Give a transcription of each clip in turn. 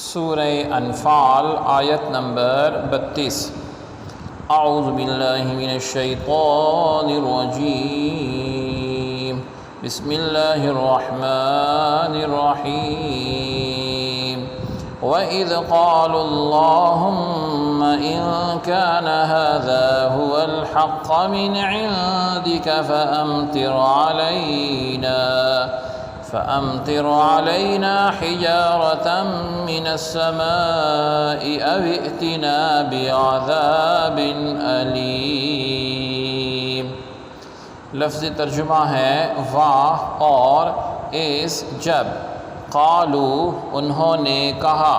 سورہ انفال آیت نمبر 32۔ اعوذ باللہ من الشیطان الرجیم، بسم اللہ الرحمن الرحیم۔ وَإِذْ قَالُوا اللَّهُمَّ إِن كَانَ هَذَا هُوَ الْحَقَّ مِنْ عِنْدِكَ فَأَمْطِرْ عَلَيْنَا حِجَارَةً مِّنَ السَّمَاءِ أَوِ ائْتِنَا بِعَذَابٍ أَلِيمٍ۔ لفظ ترجمہ ہے واہ اور اس جب قالو انہوں نے کہا،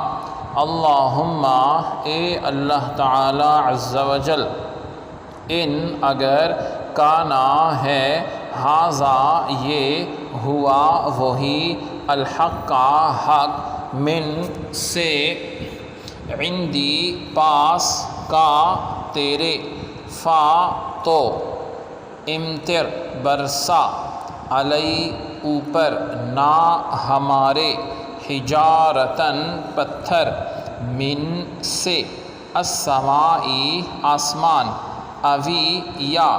اللہم اے اللہ تعالی عز و جل، ان اگر کانا ہے ھذا یہ ہوا وہی الحق کا حق من سے عندی پاس کا تیرے فا تو امطر برسا علی اوپر نا ہمارے حجارتن پتھر من سے السمائی آسمان اوی یا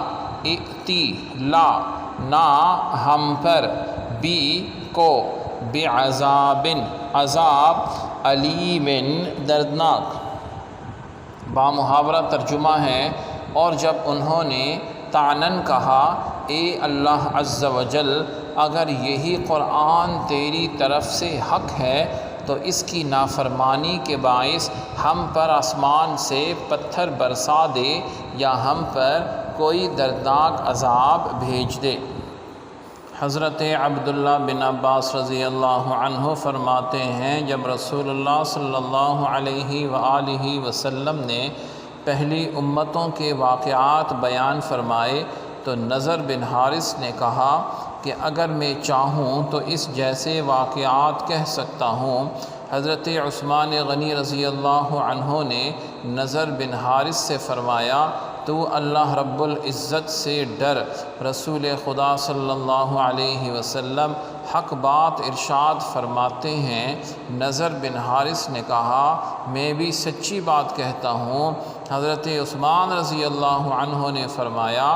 ائتی لا نا ہم پر بی کو بعذاب عذاب علیم دردناک۔ بامحاورہ ترجمہ ہے اور جب انہوں نے طعناً کہا، اے اللہ عز و جل، اگر یہی قرآن تیری طرف سے حق ہے تو اس کی نافرمانی کے باعث ہم پر آسمان سے پتھر برسا دے یا ہم پر کوئی دردناک عذاب بھیج دے۔ حضرت عبداللہ بن عباس رضی اللہ عنہ فرماتے ہیں، جب رسول اللہ صلی اللہ علیہ وآلہ وسلم نے پہلی امتوں کے واقعات بیان فرمائے تو نضر بن حارث نے کہا کہ اگر میں چاہوں تو اس جیسے واقعات کہہ سکتا ہوں۔ حضرت عثمان غنی رضی اللہ عنہ نے نضر بن حارث سے فرمایا، تو اللہ رب العزت سے ڈر، رسول خدا صلی اللہ علیہ وسلم حق بات ارشاد فرماتے ہیں۔ نضر بن حارث نے کہا، میں بھی سچی بات کہتا ہوں۔ حضرت عثمان رضی اللہ عنہ نے فرمایا،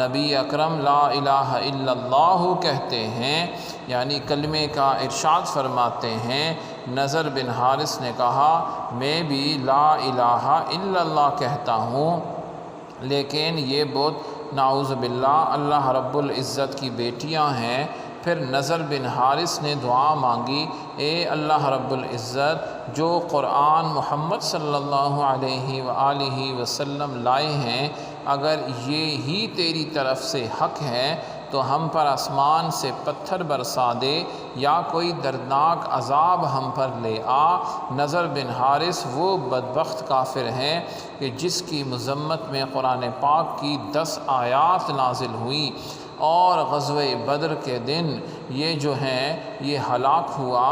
نبی اکرم لا الہ الا اللہ کہتے ہیں، یعنی کلمے کا ارشاد فرماتے ہیں۔ نضر بن حارث نے کہا، میں بھی لا الہ الا اللہ کہتا ہوں، لیکن یہ بت نعوذ باللہ اللہ رب العزت کی بیٹیاں ہیں۔ پھر نضر بن حارث نے دعا مانگی، اے اللہ رب العزت، جو قرآن محمد صلی اللہ علیہ وآلہ وسلم لائے ہیں، اگر یہ ہی تیری طرف سے حق ہے تو ہم پر آسمان سے پتھر برسا دے یا کوئی دردناک عذاب ہم پر لے آ۔ نضر بن حارث وہ بدبخت کافر ہیں کہ جس کی مذمت میں قرآن پاک کی 10 آیات نازل ہوئی، اور غزوہ بدر کے دن یہ جو ہیں یہ ہلاک ہوا،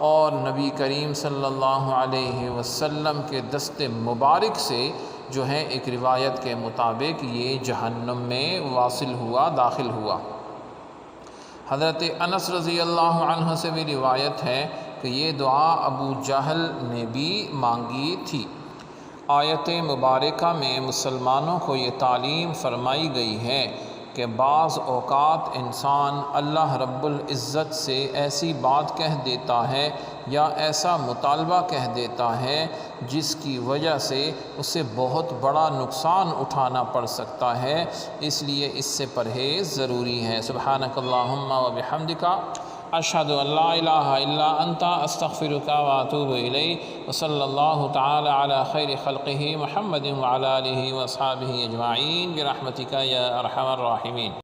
اور نبی کریم صلی اللہ علیہ وسلم کے دست مبارک سے جو ہے ایک روایت کے مطابق یہ جہنم میں واصل ہوا، داخل ہوا۔ حضرت انس رضی اللہ عنہ سے بھی روایت ہے کہ یہ دعا ابو جہل نے بھی مانگی تھی۔ آیت مبارکہ میں مسلمانوں کو یہ تعلیم فرمائی گئی ہے کہ بعض اوقات انسان اللہ رب العزت سے ایسی بات کہہ دیتا ہے یا ایسا مطالبہ کہہ دیتا ہے جس کی وجہ سے اسے بہت بڑا نقصان اٹھانا پڑ سکتا ہے، اس لیے اس سے پرہیز ضروری ہے۔ سبحانک اللہم و بحمدک، اشہد ان لا الہ الا انت، استغفرک و اتوب الیک، وصلی اللہ تعالی علی خیر خلقہ محمد وعلی آلہ واصحابہ اجمعین برحمتک یا ارحم الراحمین۔